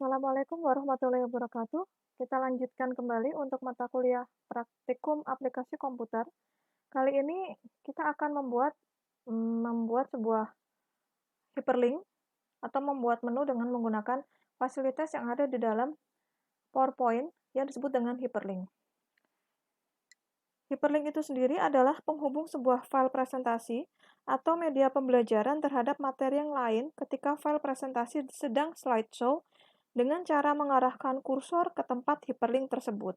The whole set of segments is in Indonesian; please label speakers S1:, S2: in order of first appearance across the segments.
S1: Assalamualaikum warahmatullahi wabarakatuh. Kita lanjutkan kembali untuk mata kuliah praktikum aplikasi komputer. Kali ini kita akan membuat sebuah hyperlink atau membuat menu dengan menggunakan fasilitas yang ada di dalam PowerPoint yang disebut dengan hyperlink. Hyperlink itu sendiri adalah penghubung sebuah file presentasi atau media pembelajaran terhadap materi yang lain ketika file presentasi sedang slideshow dengan cara mengarahkan kursor ke tempat hyperlink tersebut.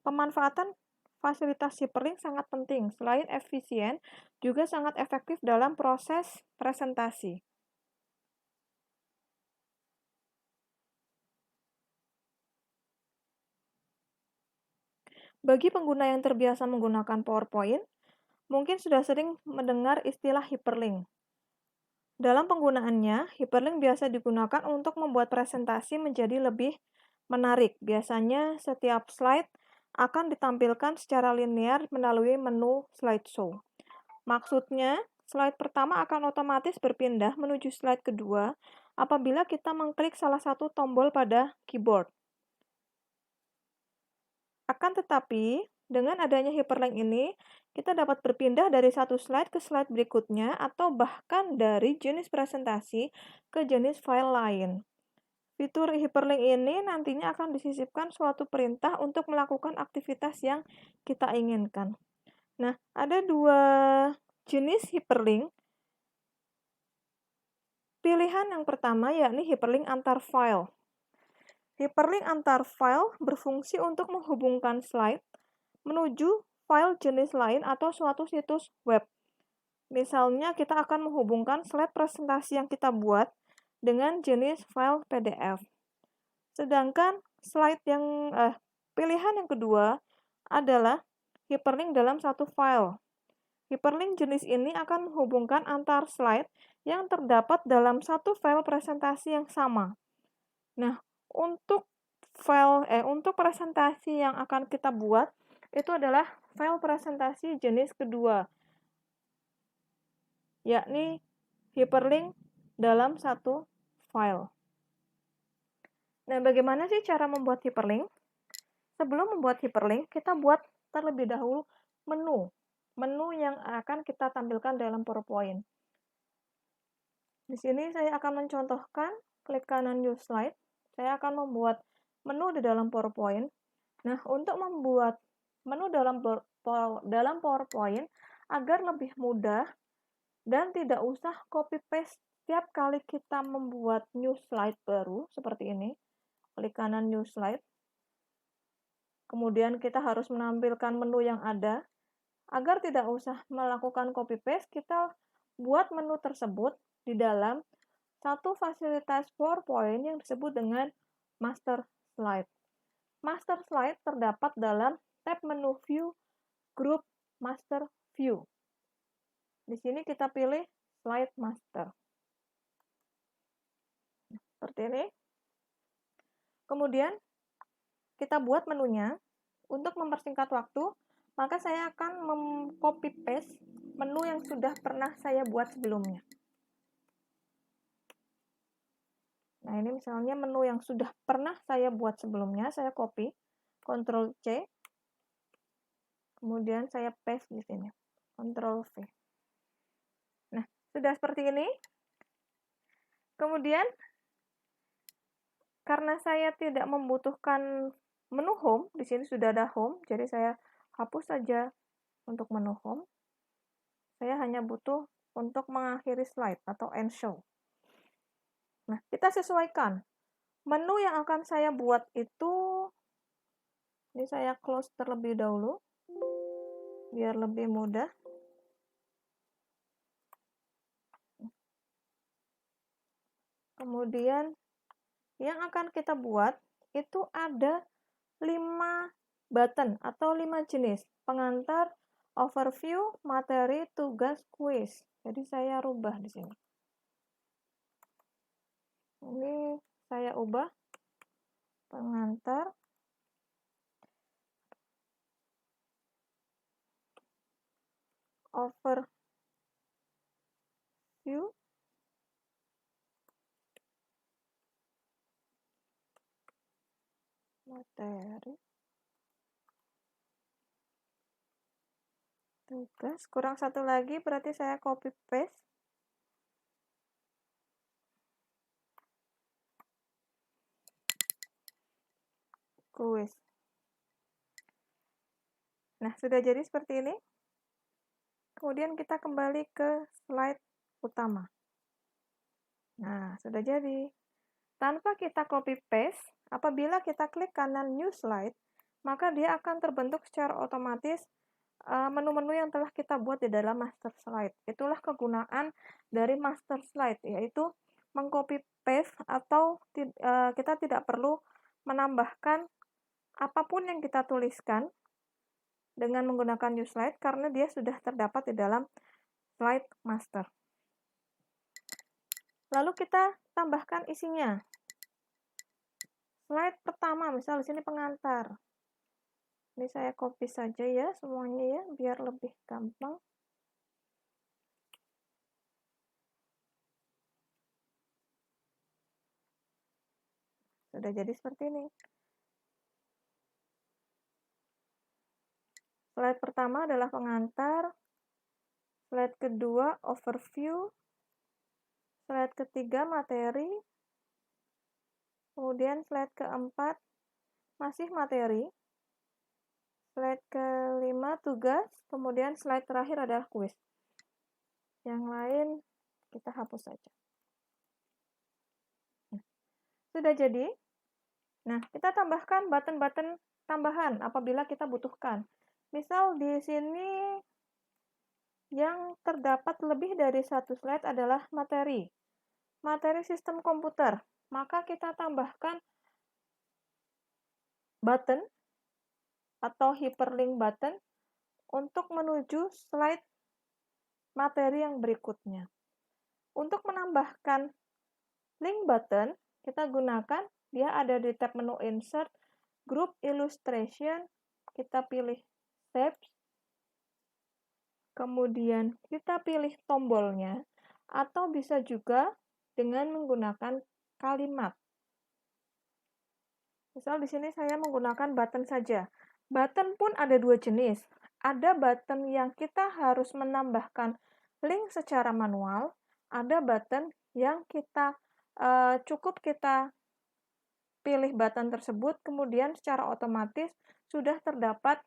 S1: Pemanfaatan fasilitas hyperlink sangat penting. Selain efisien, juga sangat efektif dalam proses presentasi. Bagi pengguna yang terbiasa menggunakan PowerPoint, mungkin sudah sering mendengar istilah hyperlink. Dalam penggunaannya, hyperlink biasa digunakan untuk membuat presentasi menjadi lebih menarik. Biasanya setiap slide akan ditampilkan secara linear melalui menu slideshow. Maksudnya, slide pertama akan otomatis berpindah menuju slide kedua apabila kita mengklik salah satu tombol pada keyboard. Akan tetapi, dengan adanya hyperlink ini, kita dapat berpindah dari satu slide ke slide berikutnya atau bahkan dari jenis presentasi ke jenis file lain. Fitur hyperlink ini nantinya akan disisipkan suatu perintah untuk melakukan aktivitas yang kita inginkan. Nah, ada dua jenis hyperlink. Pilihan yang pertama yakni hyperlink antar file. Hyperlink antar file berfungsi untuk menghubungkan slide menuju file jenis lain atau suatu situs web. Misalnya, kita akan menghubungkan slide presentasi yang kita buat dengan jenis file PDF. Sedangkan pilihan yang kedua adalah hyperlink dalam satu file. Hyperlink jenis ini akan menghubungkan antar slide yang terdapat dalam satu file presentasi yang sama. Nah, untuk presentasi yang akan kita buat itu adalah file presentasi jenis kedua, yakni hyperlink dalam satu file. Nah, bagaimana sih cara membuat hyperlink? Sebelum membuat hyperlink, kita buat terlebih dahulu menu yang akan kita tampilkan dalam PowerPoint. Di sini saya akan mencontohkan, klik kanan New Slide. Saya akan membuat menu di dalam PowerPoint. Nah, untuk membuat menu dalam PowerPoint agar lebih mudah dan tidak usah copy-paste setiap kali kita membuat new slide baru, seperti ini. Klik kanan New Slide. Kemudian kita harus menampilkan menu yang ada. Agar tidak usah melakukan copy-paste, kita buat menu tersebut di dalam satu fasilitas PowerPoint yang disebut dengan Master Slide. Master Slide terdapat dalam tab menu View, Group, Master View. Di sini kita pilih Slide Master. Seperti ini. Kemudian, kita buat menunya. Untuk mempersingkat waktu, maka saya akan mem-copy-paste menu yang sudah pernah saya buat sebelumnya. Nah, ini misalnya menu yang sudah pernah saya buat sebelumnya, saya copy, Ctrl C, kemudian saya paste di sini, Ctrl V. Nah, sudah seperti ini. Kemudian, karena saya tidak membutuhkan menu home, di sini sudah ada home, jadi saya hapus saja untuk menu home. Saya hanya butuh untuk mengakhiri slide atau end show. Nah, kita sesuaikan. Menu yang akan saya buat itu, ini saya close terlebih dahulu, biar lebih mudah. Kemudian, yang akan kita buat, itu ada 5 button atau 5 jenis. Pengantar, overview, materi, tugas, quiz. Jadi saya rubah di sini. Ini saya ubah pengantar, overview, materi, tugas, kurang satu lagi berarti saya copy paste. Kuis. Nah, sudah jadi seperti ini. Kemudian kita kembali ke slide utama. Nah, sudah jadi. Tanpa kita copy paste, apabila kita klik kanan new slide, maka dia akan terbentuk secara otomatis menu-menu yang telah kita buat di dalam master slide. Itulah kegunaan dari master slide, yaitu mengcopy paste atau kita tidak perlu menambahkan apapun yang kita tuliskan dengan menggunakan new slide karena dia sudah terdapat di dalam slide master. Lalu kita tambahkan isinya. Slide pertama, misal di sini pengantar. Ini saya copy saja ya semuanya ya, biar lebih gampang. Sudah jadi seperti ini. Slide pertama adalah pengantar. Slide kedua overview. Slide ketiga materi. Kemudian slide keempat masih materi. Slide kelima tugas. Kemudian slide terakhir adalah kuis. Yang lain kita hapus saja. Sudah jadi. Nah, kita tambahkan button-button tambahan apabila kita butuhkan. Misal di sini yang terdapat lebih dari satu slide adalah materi. Materi sistem komputer. Maka kita tambahkan button atau hyperlink button untuk menuju slide materi yang berikutnya. Untuk menambahkan link button, kita gunakan, dia ada di tab menu Insert, Group Illustration, kita pilih Shapes, kemudian kita pilih tombolnya, atau bisa juga dengan menggunakan kalimat. Misal di sini saya menggunakan button saja. Button pun ada dua jenis. Ada button yang kita harus menambahkan link secara manual, ada button yang kita cukup kita pilih button tersebut, kemudian secara otomatis sudah terdapat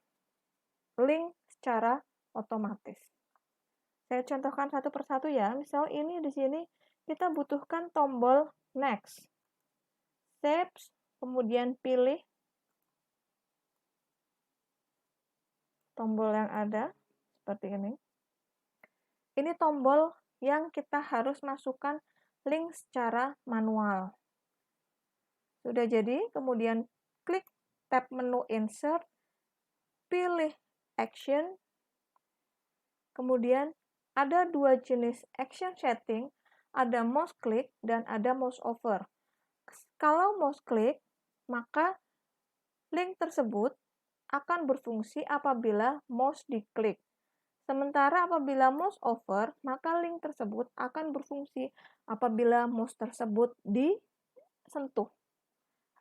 S1: link secara otomatis. Saya contohkan satu persatu ya. Misal ini di sini kita butuhkan tombol next. Shapes, kemudian pilih tombol yang ada seperti ini. Ini tombol yang kita harus masukkan link secara manual. Sudah jadi, kemudian klik tab menu Insert, pilih Action, kemudian ada dua jenis action setting, ada mouse click dan ada mouse over. Kalau mouse click, maka link tersebut akan berfungsi apabila mouse diklik. Sementara apabila mouse over, maka link tersebut akan berfungsi apabila mouse tersebut disentuh.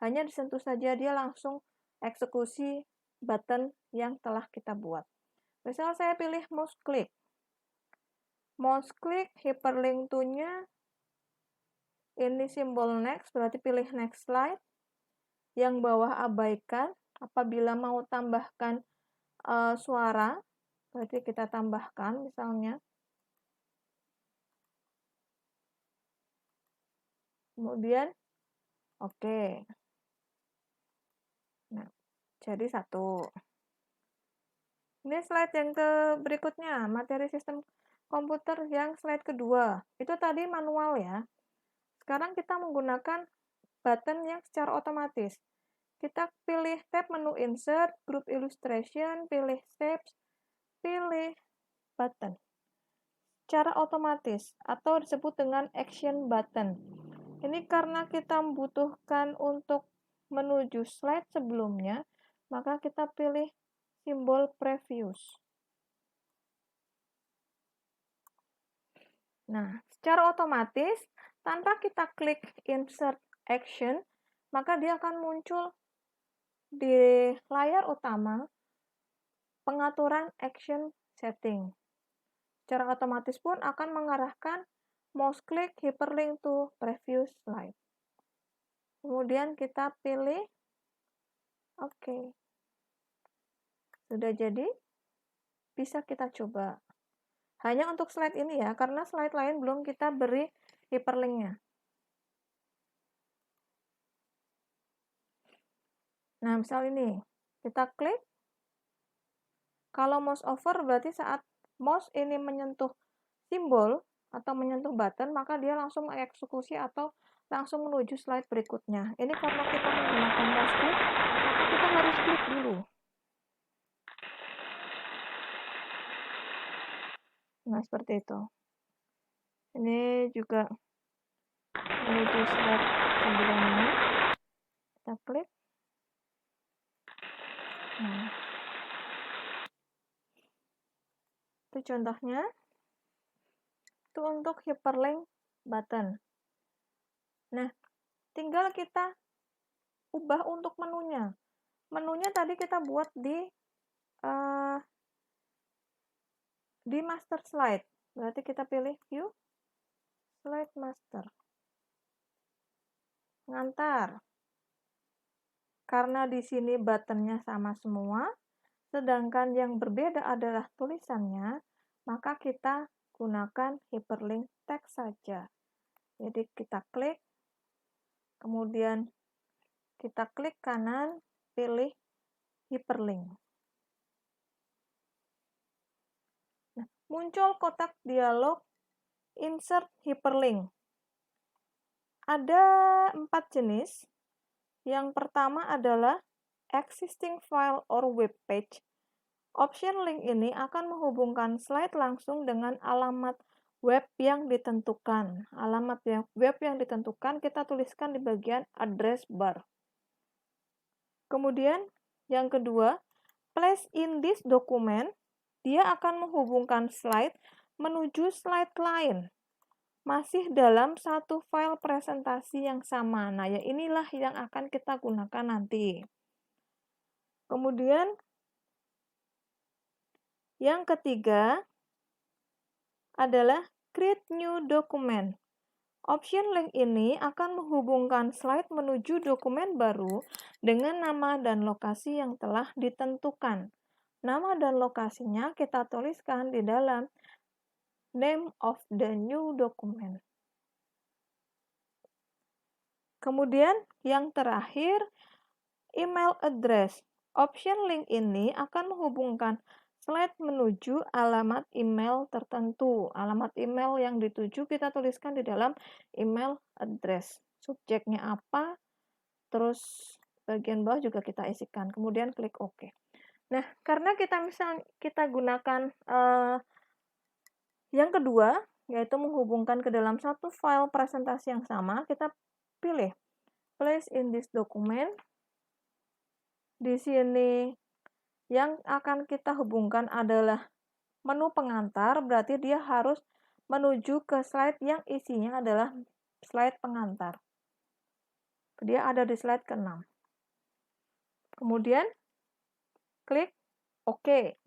S1: Hanya disentuh saja dia langsung eksekusi button yang telah kita buat. Misal saya pilih mouse click. Mouse click hyperlink to-nya ini simbol next, berarti pilih next slide. Yang bawah abaikan, apabila mau tambahkan suara, berarti kita tambahkan misalnya. Kemudian, oke. Nah, jadi satu. Ini slide yang berikutnya, materi sistem komputer yang slide kedua. Itu tadi manual ya. Sekarang kita menggunakan button yang secara otomatis. Kita pilih tab menu Insert, Group Illustration, pilih Shapes, pilih Button. Secara otomatis atau disebut dengan Action Button. Ini karena kita membutuhkan untuk menuju slide sebelumnya, maka kita pilih simbol Previous. Nah, secara otomatis, tanpa kita klik Insert Action, maka dia akan muncul di layar utama pengaturan action setting. Secara otomatis pun akan mengarahkan mouse click hyperlink to previous slide. Kemudian kita pilih oke. Sudah jadi, bisa kita coba. Hanya untuk slide ini ya, karena slide lain belum kita beri hyperlinknya. Nah, misal ini, kita klik. Kalau mouse over berarti saat mouse ini menyentuh simbol atau menyentuh button, maka dia langsung mengeksekusi atau langsung menuju slide berikutnya. Ini karena kita menggunakan mouse click, maka kita harus klik dulu. Nah, seperti itu. Ini juga menuju slide sebelumnya. Kita klik. Nah, itu contohnya. Itu untuk hyperlink button. Nah, tinggal kita ubah untuk menunya. Menunya tadi kita buat di master slide. Berarti kita pilih view, slide master. Ngantar. Karena di sini buttonnya sama semua, sedangkan yang berbeda adalah tulisannya, maka kita gunakan hyperlink text saja. Jadi kita klik, kemudian kita klik kanan, pilih hyperlink. Nah, muncul kotak dialog insert hyperlink. Ada 4 jenis. Yang pertama adalah existing file or web page. Option link ini akan menghubungkan slide langsung dengan alamat web yang ditentukan. Alamat web yang ditentukan kita tuliskan di bagian address bar. Kemudian yang kedua, place in this document, dia akan menghubungkan slide menuju slide lain. Masih dalam satu file presentasi yang sama. Nah, ya inilah yang akan kita gunakan nanti. Kemudian, yang ketiga adalah create new document. Option link ini akan menghubungkan slide menuju dokumen baru dengan nama dan lokasi yang telah ditentukan. Nama dan lokasinya kita tuliskan di dalam name of the new document. Kemudian yang terakhir, email address. Option link ini akan menghubungkan slide menuju alamat email tertentu. Alamat email yang dituju kita tuliskan di dalam email address. Subjeknya apa, terus bagian bawah juga kita isikan. Kemudian klik OK. Nah, karena kita gunakan yang kedua, yaitu menghubungkan ke dalam satu file presentasi yang sama, kita pilih place in this document. Di sini yang akan kita hubungkan adalah menu pengantar, berarti dia harus menuju ke slide yang isinya adalah slide pengantar. Dia ada di slide ke-6. Kemudian klik OK.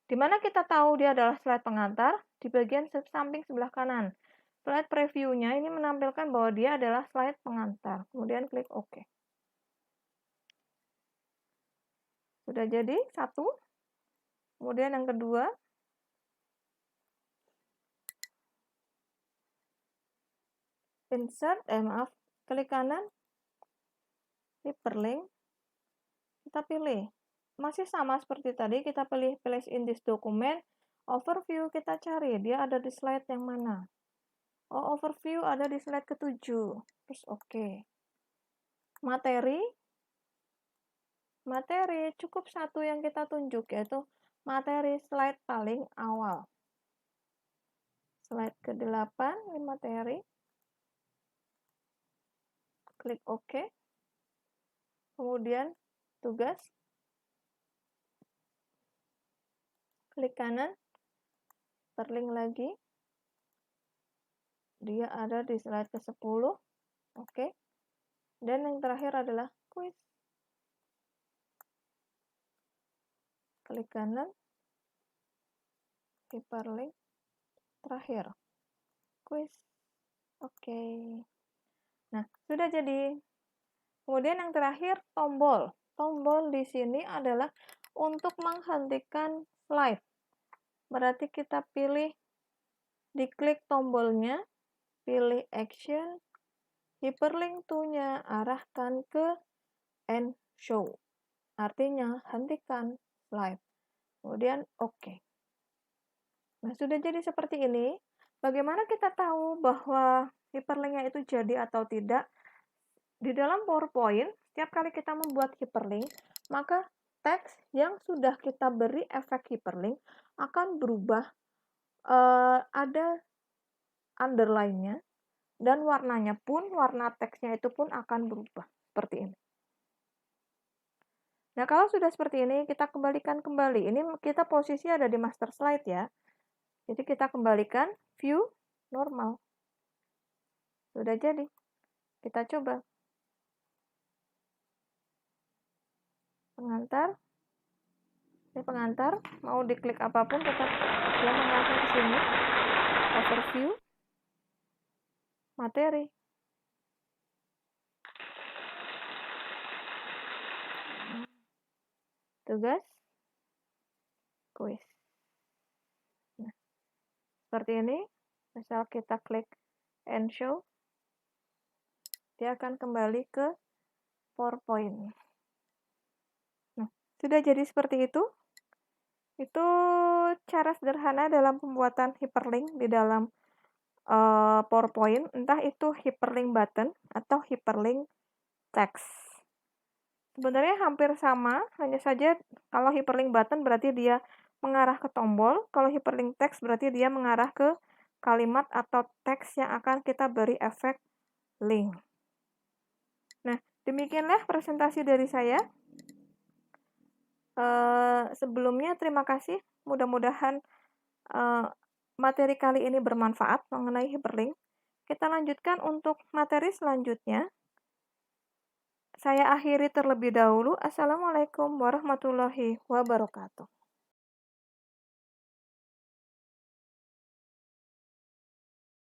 S1: Di mana kita tahu dia adalah slide pengantar? Di bagian samping sebelah kanan. Slide preview-nya ini menampilkan bahwa dia adalah slide pengantar. Kemudian klik OK. Sudah jadi satu. Kemudian yang kedua, insert, klik kanan, hyperlink, kita pilih. Masih sama seperti tadi, kita pilih place in this document, overview kita cari, dia ada di slide yang mana. Oh, overview ada di slide ke-7, terus OK. Materi cukup satu yang kita tunjuk, yaitu materi slide paling awal. Slide ke-8, ini materi. Klik OK. Kemudian tugas. Klik kanan. Hyperlink lagi. Dia ada di slide ke-10. Oke. Dan yang terakhir adalah quiz. klik kanan, hyperlink terakhir, quiz. Oke. Nah, sudah jadi. Kemudian yang terakhir, tombol. Tombol di sini adalah untuk menghentikan slide. Berarti kita pilih, diklik tombolnya, pilih action, hyperlink to-nya arahkan ke end show. Artinya hentikan slide. Kemudian oke. Nah, sudah jadi seperti ini. Bagaimana kita tahu bahwa hyperlink-nya itu jadi atau tidak? Di dalam PowerPoint, setiap kali kita membuat hyperlink, maka teks yang sudah kita beri efek hyperlink akan berubah, ada underline-nya, dan warnanya pun, warna teksnya itu pun akan berubah seperti ini. Nah, kalau sudah seperti ini, kita kembalikan kembali. Ini kita posisi ada di master slide ya. Jadi kita kembalikan view normal. Sudah jadi. Kita coba. Pengantar. Ini pengantar, mau diklik apapun tetap dia mengarah ke sini. Overview. Materi. Tugas. Quiz. Nah, seperti ini. Misal kita klik end show. Dia akan kembali ke PowerPoint. Nah, sudah jadi seperti itu. Itu cara sederhana dalam pembuatan hyperlink di dalam PowerPoint, entah itu hyperlink button atau hyperlink text. Sebenarnya hampir sama, hanya saja kalau hyperlink button berarti dia mengarah ke tombol, kalau hyperlink text berarti dia mengarah ke kalimat atau teks yang akan kita beri efek link. Nah, demikianlah presentasi dari saya. Sebelumnya terima kasih, mudah-mudahan materi kali ini bermanfaat mengenai hyperlink. Kita lanjutkan untuk materi selanjutnya. Saya akhiri terlebih dahulu. Assalamualaikum warahmatullahi wabarakatuh.